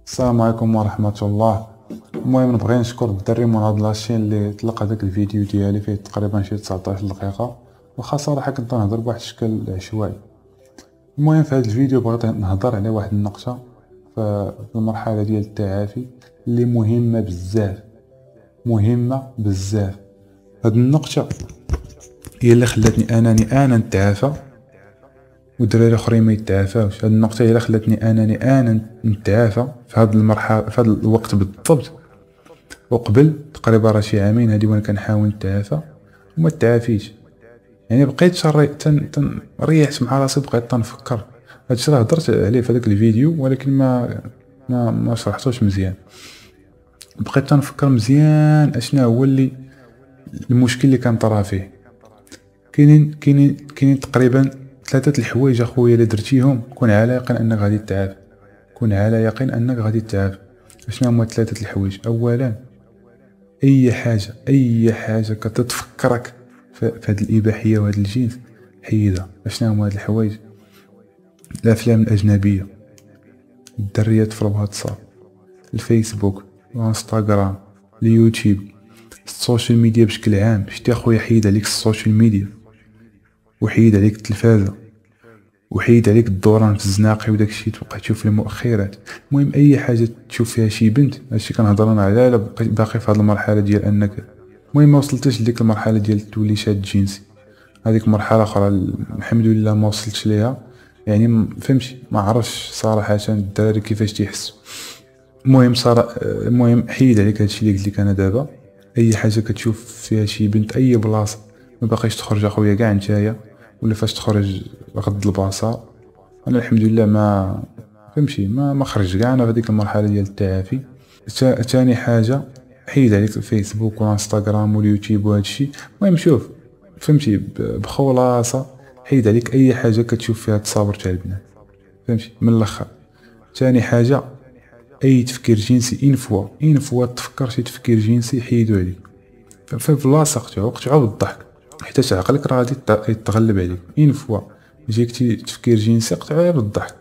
السلام عليكم ورحمة الله. المهم نبغي نشكر الدري من هاد لاشين اللي طلق هذاك الفيديو ديالي فيه تقريبا شي 19 دقيقة، وخا صراحة كنت نهضر بواحد الشكل عشوائي. المهم في هاد الفيديو بغيت نهضر على واحد النقطة في المرحلة ديال التعافي اللي مهمة بزاف. هاد النقطة هي اللي خلاتني انا نتعافى ودراري اخرين ما يتعافاوش. هاد النقطه هي اللي خلاتني انا نتعافى في هاد المرحله، في هاد الوقت بالضبط. وقبل تقريبا راه شي عامين هادي وانا كنحاول نتعافى وما تعافيش. يعني بقيت ريحت مع راسي، بقيت تنفكر. هادشي راه هضرت عليه في هذاك الفيديو ولكن ما شرحتوش مزيان. بقيت تنفكر مزيان اشنا هو اللي المشكل اللي كنطرا فيه. كاينين تقريبا ثلاثه الحوايج اخويا اللي درتيهم كون على يقين انك غادي تعافى. شنو هما ثلاثه الحوايج؟ اولا اي حاجه كتتفكرك في هاد الاباحيه وهاد الجنس حيدها. شنو هما هاد الحوايج؟ الافلام الاجنبيه، الدريات في الواتساب، الفيسبوك، الانستغرام، اليوتيوب، السوشيال ميديا بشكل عام. شتي اخويا، حيد عليك السوشيال ميديا، وحيد عليك التلفازه، وحيد عليك الدوران في الزناقي وداك الشيء تبقى تشوف في المؤخرات. المهم اي حاجه تشوف فيها شي بنت، هادشي كنهضر انا على باقي في هذه المرحله ديال انك المهم ما وصلتش لديك المرحله ديال تولي شاد جنسي. هذيك مرحله اخرى الحمد لله ما وصلتش ليها. يعني فهمتي، ما عرفش صراحه الدراري كيفاش تيحسوا. المهم حيد عليك هادشي اللي قلت لك انا دابا. اي حاجه كتشوف فيها شي بنت، اي بلاصه ما باقيش تخرج اخويا كاع نتايا، ولا فاش تخرج غض البصر. انا الحمد لله ما فهمتي ما خرج كاع انا في هذيك المرحله ديال التعافي. ثاني حاجه، حيد عليك الفيسبوك والانستغرام واليوتيوب وهذا الشيء. المهم شوف فهمتي بخلاصه، حيد عليك اي حاجه كتشوف فيها تصاور تاع البنات، فهمتي من الاخر. ثاني حاجه، اي تفكير جنسي ان فوا تفكر شي تفكير جنسي حيدو عليك في بلاصه قطعو بالضحك، حيت عقلك راه غادي يتغلب عليك. ان فوا جيك تفكير جنسي قطعوها بالضحك.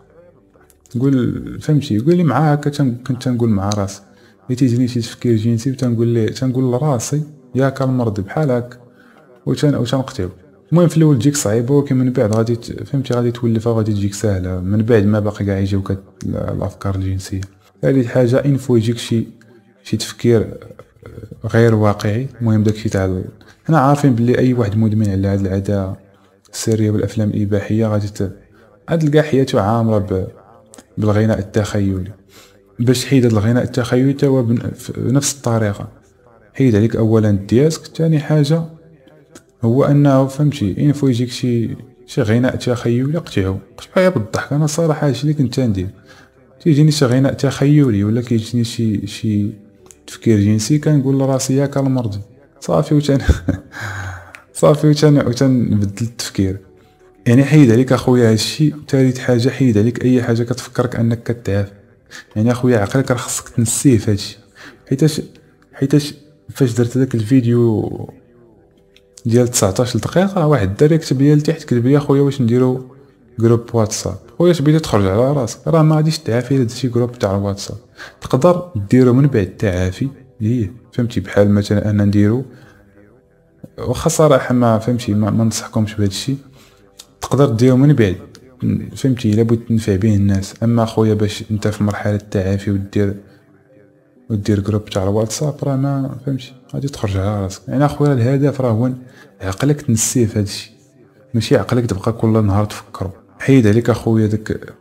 قول فهمتي، قول لي معاه هكا. كنت تنقول مع راسي تيجيني شي تفكير جنسي تنقول لراسي ياك المرضي بحال هكا وتنقتلو. المهم في الاول تجيك صعيبه، ولكن من بعد غادي فهمتي غادي تولفها وغادي تجيك ساهله من بعد ما باقي كاع يجيوك الافكار الجنسيه. ثالث حاجه، انفو يجيك شي تفكير غير واقعي. المهم داكشي تاع حنا عارفين بلي اي واحد مدمن على هاد العاده السريه والافلام الاباحيه غادي تلقى حياته عامره بالغناء التخيلي. باش تحيد هاد الغناء التخيلي تا هو بنفس الطريقه. حيد عليك اولا الدياسك. ثاني حاجه هو انه فهمتي انفو يجيك شي غناء تخيلي قطعو بالضحك. انا صراحه هادشي اللي كنت ندير، تيجيني شي غناء تخيلي ولا كيجيني شي تفكير جنسي كنقول لراسي ياك المرضي صافي صافي وتنبدل التفكير. يعني حيد عليك اخويا هادشي. ثالث حاجه، حيد عليك اي حاجه كتفكرك انك كتعافى. يعني اخويا عقلك راه خصك تنسيه في هادشي. حيتاش فاش درت داك الفيديو ديال 19 دقيقه واحد الدري كتب لي لتحت، كتب لي اخويا واش نديرو جروب واتساب. خويا تبيتي تخرج على راسك، راه ما غاديش تعافي الا درتي جروب تاع الواتساب. تقدر ديرو من بعد التعافي، فهمتي، بحال مثلا انا نديرو. واخا صراحه ما فهمتي ما ننصحكمش بهذا الشيء. تقدر ديرو من بعد، فهمتي، الا بغيت تنفع به الناس. اما خويا باش انت في مرحله التعافي ودير جروب تاع الواتساب راه ما فهمتي غادي تخرج على راسك. يعني اخويا الهدف راه هو عقلك تنسيه في هذا الشيء، ماشي عقلك تبقى كل نهار تفكروا. حيد عليك اخويا داك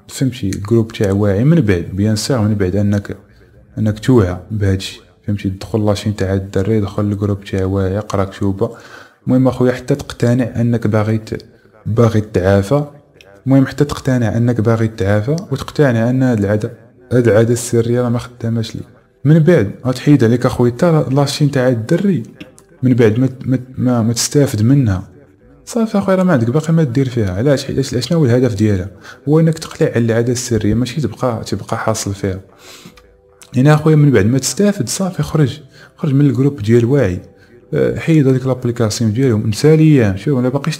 فهمتي الجروب تاع واعي. من بعد بيان سيغ من بعد انك توعى بهذا الشيء، فهمتي، تدخل لاشين تاع الدري، دخل الجروب تاع واعي، قرا كتوبه. المهم اخويا حتى تقتنع انك باغي تعافى. المهم حتى تقتنع انك باغي تعافى، وتقتنع ان هاد العاده السريه راه ما خداماش ليك. من بعد غتحيد عليك اخويا حتى لاشين تاع الدري. من بعد ما تستافد منها صافي اخويا، راه ما عندك باقي ما دير فيها. علاش؟ حيت شنو هو الهدف ديالها؟ هو انك تقلع على العاده السريه، ماشي تبقى حاصل فيها. يعني اخويا من بعد ما تستافد صافي خرج من الجروب ديال واعي. حيد هذيك لابليكاسيون ديالهم، نسى الايام. شوف ما باقيش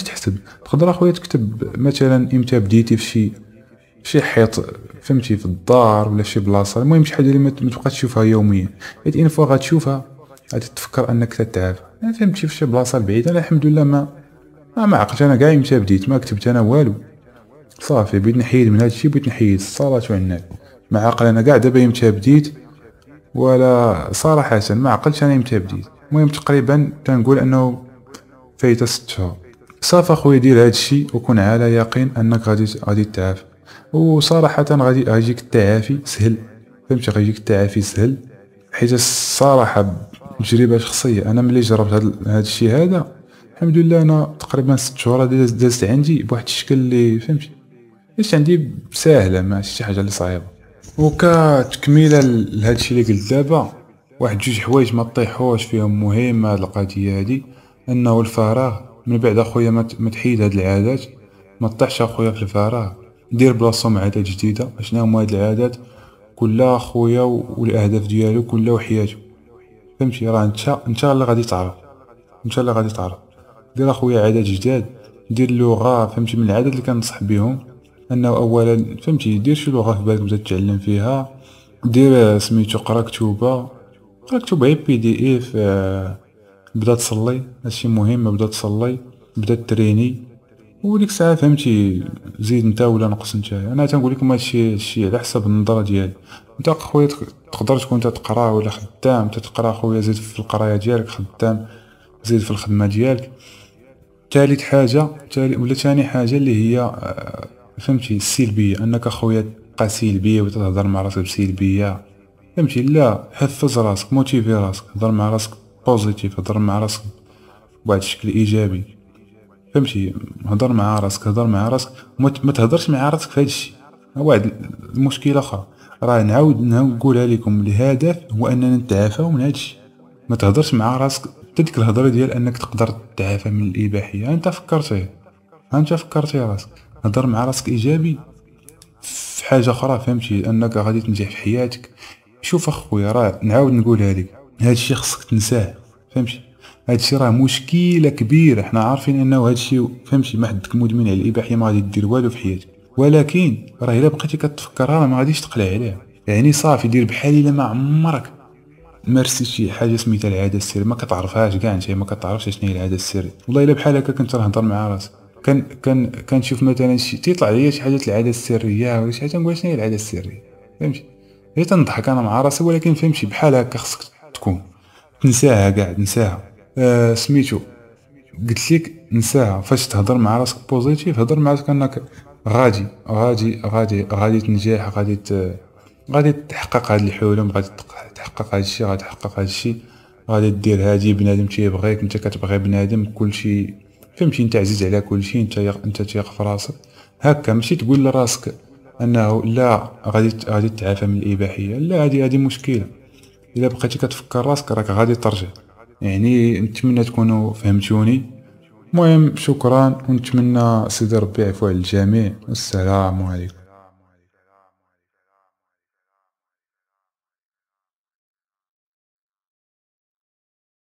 تحسب. تقدر اخويا تكتب مثلا امتى بديتي في شي حيط فهمتي في الدار ولا شي بلاصه، المهم شي حاجه اللي ما تبقاش تشوفها يوميا، حيت ان فوا غتشوفها غادي تفكر انك تتعافى. فهمتي في شي بلاصه بعيده. انا الحمد لله ما عقلت انا كاع متى بديت، ما كتبت انا والو، صافي بغيت نحيد من هادشي، بغيت نحيد الصلاه والعناب. ما عقل انا كاع دابا متى بديت، ولا صراحه ما عقلتش انا متى بديت. المهم تقريبا تنقول انه فايته 6 شهور. صافي اخويا دير هادشي وكون على يقين انك غادي تعافى. وصراحه غيجيك التعافي سهل، فهمتي غيجيك التعافي سهل، حيت الصراحه بتجربه شخصيه انا ملي جربت هاد الشيء هذا الحمد لله انا تقريبا 6 شهور دازت عندي بواحد الشكل اللي فهمتي دازت عندي ساهله، ماشي شي حاجه اللي صعيبه. وكتكميله لهاد الشيء اللي قلت دابا، واحد جوج حوايج ما طيحوش فيهم مهمه هاد القضيه هادي، انه الفراغ من بعد اخويا ما تحيد هاد العادات، ما تطيحش اخويا في الفراغ، دير بلاصتهم عادات جديده. اشنو هما هاد العادات؟ كل اخويا والاهداف ديالو كل وحياته، فهمتي راه انت اللي غادي تعرف، انت اللي غادي تعرف. دير اخويا عادات جداد، دير لغه، فهمتي من العادات اللي كنصح بهم انه اولا فهمتي دير شي لغه في بالك تبدا تتعلم فيها، دير سميتو قرا كتوبه، قرا كتوبه غير PDF. بدا تصلي، هادشي مهم، بدا تصلي، بدا تريني، وديك الساعه فهمتي زيد انت ولا نقص انت. انا تنقول لكم هادشي على حسب النظره ديالي. انت خويا تقدر تكون تقرا ولا خدام، تقرا خويا زيد في القرايه ديالك، خدام زيد في الخدمه ديالك. ثالث حاجه ولا ثاني حاجه اللي هي فهمتي السلبيه، انك اخويا تبقى سلبيه وتهضر مع راسك بسلبيه، فهمتي لا، حفز راسك، موتيفي راسك، هضر مع راسك بوزيتيف، هضر مع راسك بواحد الشكل ايجابي، فهمتي هضر مع راسك، هضر مع راسك، ما تهضرش مع راسك في هادشي. واحد المشكله اخرى راه نعاود نقولها لكم، الهدف هو اننا نتعافاو من هادشي. ما تهضرش مع راسك حتى ديك الهضره ديال انك تقدر تتعافى من الاباحيه، انت فكرتي راسك. هضر مع راسك ايجابي في حاجه اخرى، فهمتي انك غادي تنجح في حياتك. شوف اخويا راه نعاود نقولها لك، هادشي خصك تنساه، فهمتي هادشي راه مشكله كبيره. حنا عارفين انه هادشي فهمتي ما حدك مدمن على الاباحيه ما غادي دير والو في حياتك، ولكن راه الا بقيتي كتفكرها ما غاديش تقلع عليها. يعني صافي دير بحال الا ما عمرك مارستي شي حاجه سميتها العاده السريه، ما كتعرفهاش كاع انت، ما كتعرفش شنو هي العاده السريه. والله الا بحال هكا كنت نهضر مع راسي، كنشوف مثلا تيطلع ليا شي حاجه العاده السريه ولا شي حاجه، نقول شنو هي العاده السريه، فهمتي هي تنضحك انا مع راسي، ولكن فهمتي بحال هكا خصك تكون تنساها كاع، تنساها. سميتو قلت لك نساها. فاش تهضر مع راسك بوزيتيف، هضر مع راسك انك غادي تنجح، غادي تحقق هاد الحلم، غادي تحقق هاد الشيء، غادي تحقق هاد الشيء، غادي دير هادي. بنادم تيبغيك، انت كتبغي بنادم، كلشي فهمتي انت عزيز على كلشي، انت تيق في راسك هكا. ماشي تقول لراسك انه لا غادي تتعافى من الاباحيه، لا، هادي مشكله. الا بقيتي كتفكر راسك راك غادي ترجع. يعني نتمنى تكونوا فهمتوني. المهم شكرا، ونتمنى سيدي ربي يعفو على الجميع، والسلام عليكم.